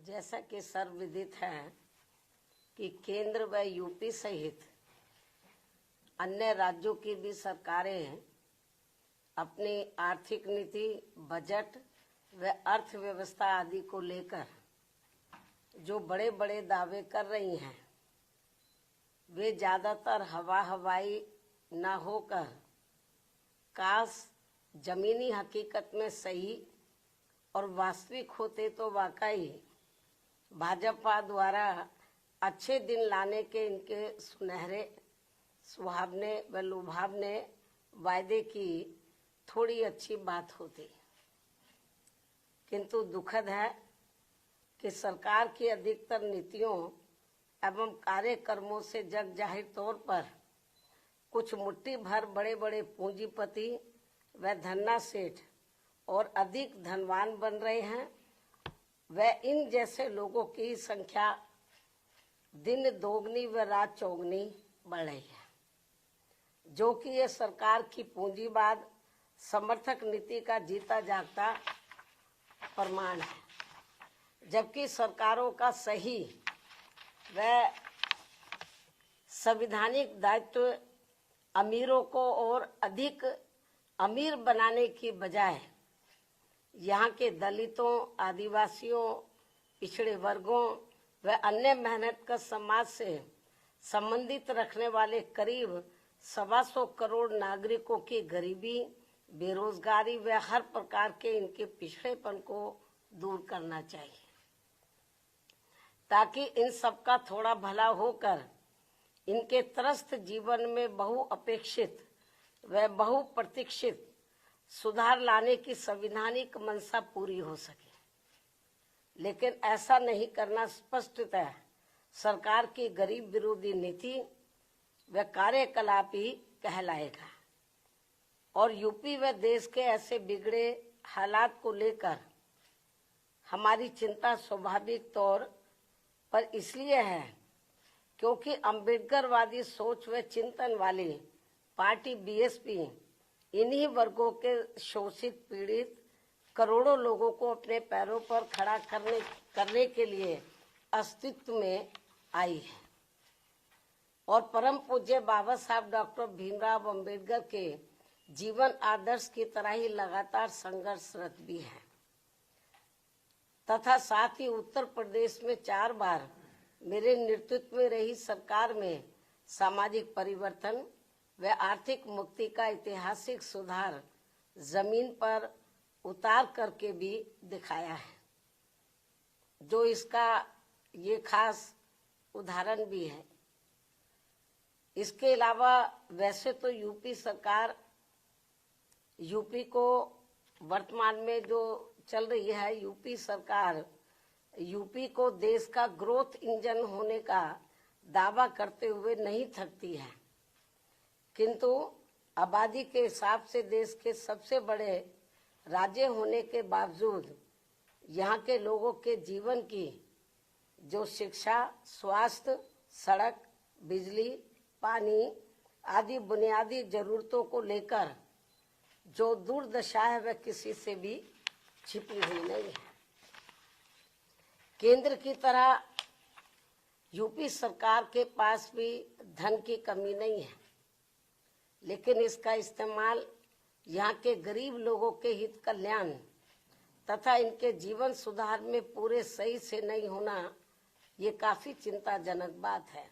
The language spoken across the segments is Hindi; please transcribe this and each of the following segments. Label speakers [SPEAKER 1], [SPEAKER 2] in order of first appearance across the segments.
[SPEAKER 1] जैसा कि सर्वविदित है कि केंद्र व यूपी सहित अन्य राज्यों की भी सरकारें अपनी आर्थिक नीति, बजट व अर्थव्यवस्था आदि को लेकर जो बड़े बड़े दावे कर रही हैं, वे ज़्यादातर हवाई न होकर काश जमीनी हकीकत में सही और वास्तविक होते तो वाकई भाजपा द्वारा अच्छे दिन लाने के इनके सुनहरे सुहावने व लुभावने वायदे की थोड़ी अच्छी बात होती। किंतु दुखद है कि सरकार की अधिकतर नीतियों एवं कार्यक्रमों से जग जाहिर तौर पर कुछ मुट्ठी भर बड़े बड़े पूंजीपति व धन्ना सेठ और अधिक धनवान बन रहे हैं व इन जैसे लोगों की संख्या दिन दोगुनी व रात चौगुनी बढ़ रही है, जो कि ये सरकार की पूंजीवाद समर्थक नीति का जीता जागता प्रमाण है। जबकि सरकारों का सही व संवैधानिक दायित्व अमीरों को और अधिक अमीर बनाने की बजाय यहाँ के दलितों, आदिवासियों, पिछड़े वर्गों व अन्य मेहनतकश समाज से संबंधित रखने वाले करीब 125 करोड़ नागरिकों की गरीबी, बेरोजगारी व हर प्रकार के इनके पिछड़ेपन को दूर करना चाहिए, ताकि इन सबका थोड़ा भला होकर इनके त्रस्त जीवन में बहुअपेक्षित व बहुप्रतीक्षित सुधार लाने की संवैधानिक मंशा पूरी हो सके। लेकिन ऐसा नहीं करना स्पष्टतः सरकार की गरीब विरोधी नीति व कार्यकलाप ही कहलाएगा। और यूपी व देश के ऐसे बिगड़े हालात को लेकर हमारी चिंता स्वाभाविक तौर पर इसलिए है क्योंकि अम्बेडकरवादी सोच व चिंतन वाली पार्टी बीएसपी इन्हीं वर्गों के शोषित पीड़ित करोड़ों लोगों को अपने पैरों पर खड़ा करने के लिए अस्तित्व में आई है और परम पूज्य बाबा साहब डॉक्टर भीमराव अम्बेडकर के जीवन आदर्श की तरह ही लगातार संघर्षरत भी है तथा साथ ही उत्तर प्रदेश में 4 बार मेरे नेतृत्व में रही सरकार में सामाजिक परिवर्तन व आर्थिक मुक्ति का ऐतिहासिक सुधार जमीन पर उतार करके भी दिखाया है, जो इसका ये खास उदाहरण भी है। इसके अलावा वैसे तो यूपी को वर्तमान में जो चल रही है यूपी सरकार, यूपी को देश का ग्रोथ इंजन होने का दावा करते हुए नहीं थकती है, किंतु आबादी के हिसाब से देश के सबसे बड़े राज्य होने के बावजूद यहाँ के लोगों के जीवन की जो शिक्षा, स्वास्थ्य, सड़क, बिजली, पानी आदि बुनियादी जरूरतों को लेकर जो दुर्दशा है वह किसी से भी छिपी हुई नहीं है। केंद्र की तरह यूपी सरकार के पास भी धन की कमी नहीं है, लेकिन इसका इस्तेमाल यहाँ के गरीब लोगों के हित कल्याण तथा इनके जीवन सुधार में पूरे सही से नहीं होना, ये काफी चिंताजनक बात है।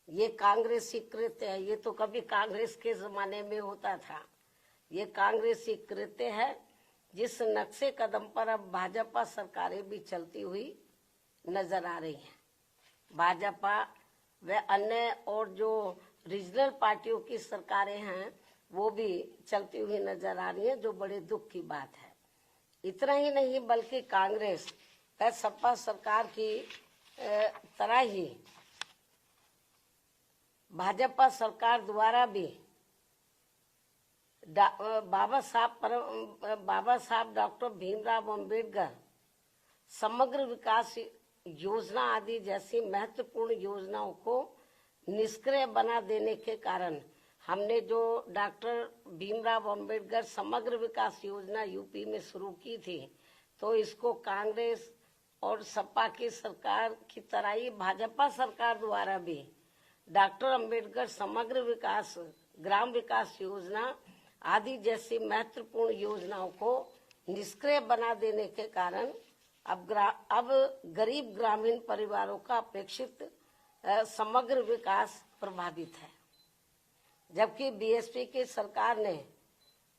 [SPEAKER 1] ये कांग्रेसी कृत्य है, ये तो कभी कांग्रेस के जमाने में होता था। ये कांग्रेसी कृत्य है जिस नक्शे कदम पर अब भाजपा सरकारें भी चलती हुई नजर आ रही हैं। भाजपा व अन्य और जो रीजनल पार्टियों की सरकारें हैं वो भी चलती हुई नजर आ रही है, जो बड़े दुख की बात है। इतना ही नहीं बल्कि कांग्रेस व सपा सरकार की तरह ही भाजपा सरकार द्वारा भी बाबा साहब डॉक्टर भीमराव अम्बेडकर समग्र विकास योजना आदि जैसी महत्वपूर्ण योजनाओं को निष्क्रिय बना देने के कारण हमने जो डॉक्टर भीमराव अम्बेडकर समग्र विकास योजना यूपी में शुरू की थी, तो इसको कांग्रेस और सपा की सरकार की तरह ही भाजपा सरकार द्वारा भी डॉक्टर अंबेडकर समग्र विकास, ग्राम विकास योजना आदि जैसी महत्वपूर्ण योजनाओं को निष्क्रिय बना देने के कारण अब गरीब ग्रामीण परिवारों का अपेक्षित समग्र विकास प्रभावित है। जबकि बीएसपी की सरकार ने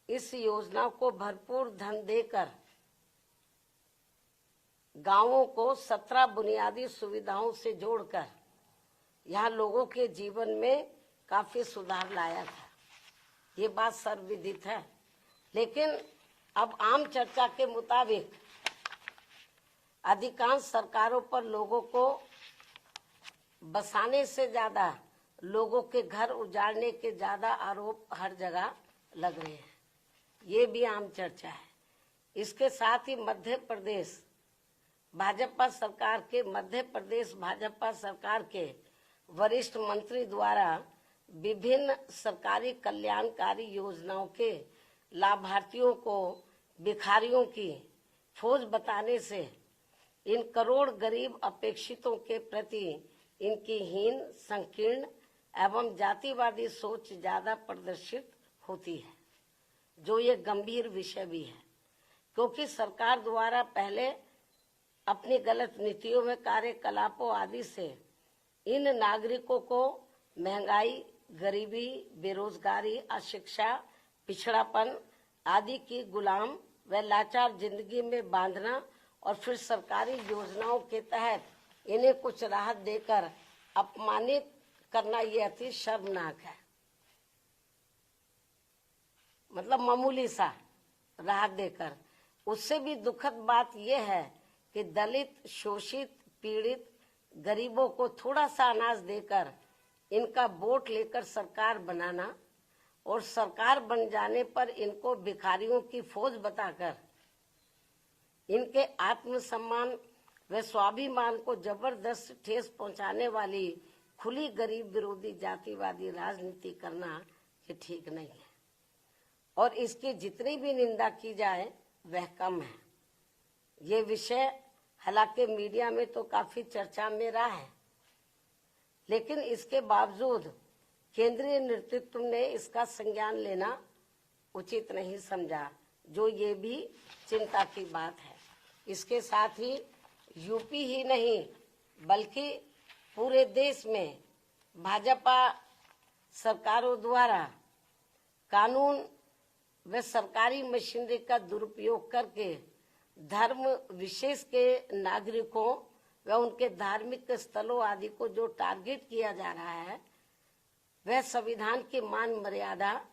[SPEAKER 1] इस योजना को भरपूर धन देकर गांवों को 17 बुनियादी सुविधाओं से जोड़कर यहाँ लोगों के जीवन में काफी सुधार लाया था। ये बात सर्वविदित है। लेकिन अब आम चर्चा के मुताबिक अधिकांश सरकारों पर लोगों को बसाने से ज्यादा लोगों के घर उजाड़ने के ज्यादा आरोप हर जगह लग रहे हैं। ये भी आम चर्चा है। इसके साथ ही मध्य प्रदेश भाजपा सरकार के वरिष्ठ मंत्री द्वारा विभिन्न सरकारी कल्याणकारी योजनाओं के लाभार्थियों को भिखारियों की फौज बताने से इन करोड़ गरीब अपेक्षितों के प्रति इनकी हीन, संकीर्ण एवं जातिवादी सोच ज्यादा प्रदर्शित होती है, जो ये गंभीर विषय भी है। क्योंकि सरकार द्वारा पहले अपनी गलत नीतियों में कार्यकलापों आदि से इन नागरिकों को महंगाई, गरीबी, बेरोजगारी, अशिक्षा, पिछड़ापन आदि की गुलाम व लाचार जिंदगी में बांधना और फिर सरकारी योजनाओं के तहत इन्हें कुछ राहत देकर अपमानित करना ये अति शर्मनाक है। मतलब मामूली सा राहत देकर। उससे भी दुखद बात यह है कि दलित, शोषित, पीड़ित गरीबों को थोड़ा सा अनाज देकर इनका वोट लेकर सरकार बनाना और सरकार बन जाने पर इनको भिखारियों की फौज बताकर इनके आत्मसम्मान व स्वाभिमान को जबरदस्त ठेस पहुंचाने वाली खुली गरीब विरोधी जातिवादी राजनीति करना ये ठीक नहीं है। और इसकी जितनी भी निंदा की जाए वह कम है। ये विषय हालांकि मीडिया में तो काफी चर्चा में रहा है, लेकिन इसके बावजूद केंद्रीय नेतृत्व ने इसका संज्ञान लेना उचित नहीं समझा, जो ये भी चिंता की बात है। इसके साथ ही यूपी ही नहीं बल्कि पूरे देश में भाजपा सरकारों द्वारा कानून व सरकारी मशीनरी का दुरुपयोग करके धर्म विशेष के नागरिकों व उनके धार्मिक स्थलों आदि को जो टारगेट किया जा रहा है, वह संविधान की मान मर्यादा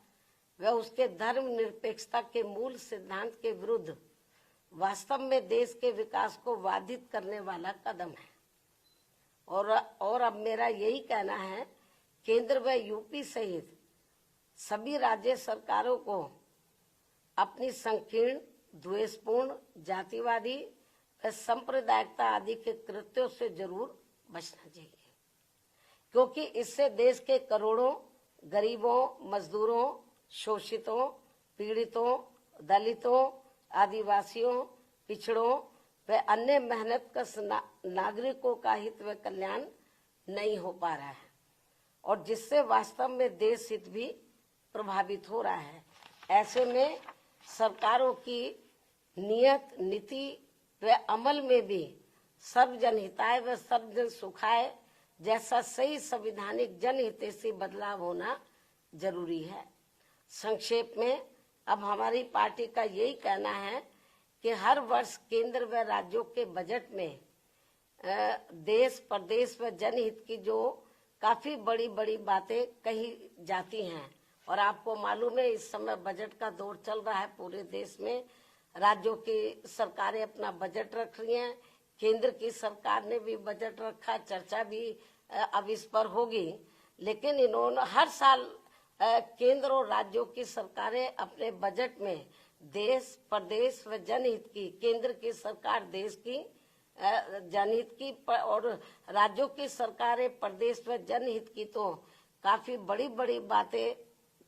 [SPEAKER 1] व उसके धर्म निरपेक्षता के मूल सिद्धांत के विरुद्ध वास्तव में देश के विकास को बाधित करने वाला कदम है। और अब मेरा यही कहना है, केंद्र व यूपी सहित सभी राज्य सरकारों को अपनी संकीर्ण, द्वेषपूर्ण, जातिवादी व सांप्रदायिकता आदि के कृत्यों से जरूर बचना चाहिए, क्योंकि इससे देश के करोड़ों गरीबों, मजदूरों, शोषितों, पीड़ितों, दलितों, आदिवासियों, पिछड़ों व अन्य मेहनतकश नागरिकों का हित व कल्याण नहीं हो पा रहा है, और जिससे वास्तव में देश हित भी प्रभावित हो रहा है। ऐसे में सरकारों की नियत, नीति व अमल में भी सर्वजन हिताय व सर्वजन सुखाय जैसा सही संवैधानिक जनहितैषी बदलाव होना जरूरी है। संक्षेप में अब हमारी पार्टी का यही कहना है कि हर वर्ष केंद्र व राज्यों के बजट में देश, प्रदेश व जनहित की जो काफी बड़ी बड़ी बातें कही जाती हैं, और आपको मालूम है इस समय बजट का दौर चल रहा है पूरे देश में। राज्यों की सरकारें अपना बजट रख रही हैं, केंद्र की सरकार ने भी बजट रखा, चर्चा भी अब इस पर होगी। लेकिन इन्होंने हर साल केंद्र और राज्यों की सरकारें अपने बजट में देश, प्रदेश व जनहित की, केंद्र की सरकार देश की जनहित की और राज्यों की सरकारें प्रदेश व जनहित की तो काफी बड़ी बड़ी बातें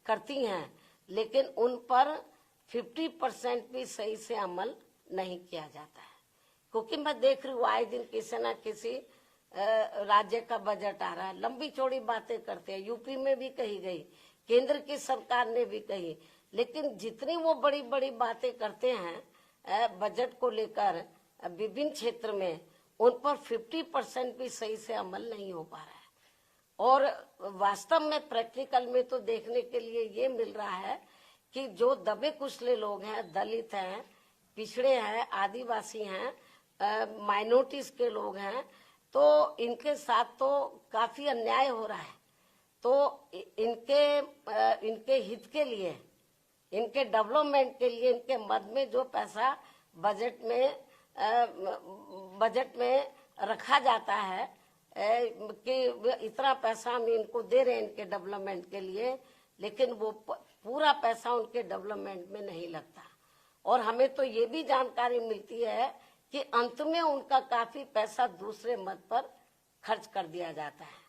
[SPEAKER 1] करती हैं, लेकिन उन पर 50% भी सही से अमल नहीं किया जाता है। क्योंकि मैं देख रही हूँ आए दिन किसी न किसी राज्य का बजट आ रहा है, लंबी चौड़ी बातें करते हैं। यूपी में भी कही गई, केंद्र की सरकार ने भी कही, लेकिन जितनी वो बड़ी बड़ी बातें करते हैं बजट को लेकर विभिन्न क्षेत्र में, उन पर 50% भी सही से अमल नहीं हो पा रहा है। और वास्तव में प्रैक्टिकल में तो देखने के लिए ये मिल रहा है कि जो दबे कुचले लोग हैं, दलित हैं, पिछड़े हैं, आदिवासी हैं, माइनॉरिटीज के लोग हैं, तो इनके साथ तो काफी अन्याय हो रहा है। तो इनके हित के लिए, इनके डेवलपमेंट के लिए, इनके मद में जो पैसा बजट में रखा जाता है कि इतना पैसा हम इनको दे रहे हैं इनके डेवलपमेंट के लिए, लेकिन वो पूरा पैसा उनके डेवलपमेंट में नहीं लगता। और हमें तो ये भी जानकारी मिलती है कि अंत में उनका काफी पैसा दूसरे मद पर खर्च कर दिया जाता है।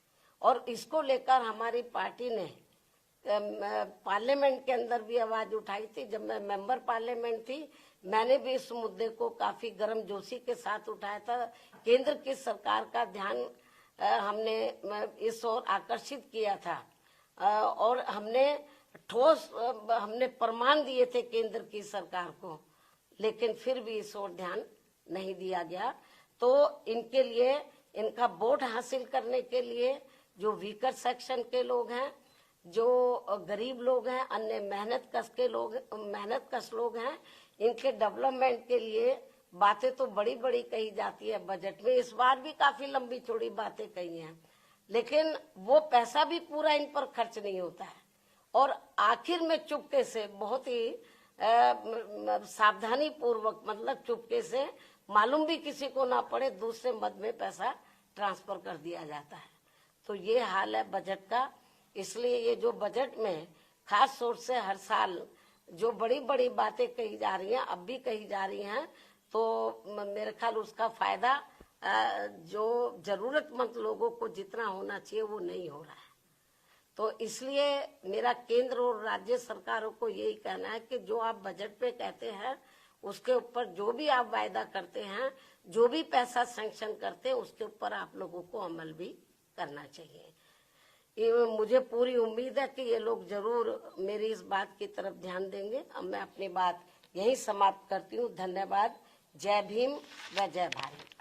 [SPEAKER 1] और इसको लेकर हमारी पार्टी ने पार्लियामेंट के अंदर भी आवाज उठाई थी। जब मैं मेंबर पार्लियामेंट थी, मैंने भी इस मुद्दे को काफी गर्मजोशी के साथ उठाया था। केंद्र की सरकार का ध्यान हमने इस ओर आकर्षित किया था और हमने प्रमाण दिए थे केंद्र की सरकार को, लेकिन फिर भी इस ओर ध्यान नहीं दिया गया। तो इनके लिए, इनका वोट हासिल करने के लिए जो वीकर सेक्शन के लोग हैं, जो गरीब लोग हैं, अन्य मेहनत कश लोग हैं, इनके डेवलपमेंट के लिए बातें तो बड़ी बड़ी कही जाती है बजट में। इस बार भी काफी लंबी चौड़ी बातें कही हैं, लेकिन वो पैसा भी पूरा इन पर खर्च नहीं होता है। और आखिर में चुपके से, बहुत ही सावधानी पूर्वक, मतलब चुपके से, मालूम भी किसी को ना पड़े, दूसरे मद में पैसा ट्रांसफर कर दिया जाता है। तो ये हाल है बजट का। इसलिए ये जो बजट में खास तौर से हर साल जो बड़ी बड़ी बातें कही जा रही हैं, अब भी कही जा रही हैं, तो मेरे ख्याल उसका फायदा जो जरूरतमंद लोगों को जितना होना चाहिए वो नहीं हो रहा है। तो इसलिए मेरा केंद्र और राज्य सरकारों को यही कहना है कि जो आप बजट पे कहते हैं, उसके ऊपर जो भी आप वायदा करते हैं, जो भी पैसा सैंक्शन करते हैं, उसके ऊपर आप लोगों को अमल भी करना चाहिए। मुझे पूरी उम्मीद है कि ये लोग जरूर मेरी इस बात की तरफ ध्यान देंगे। अब मैं अपनी बात यही समाप्त करती हूँ। धन्यवाद। जय भीम व जय भारत।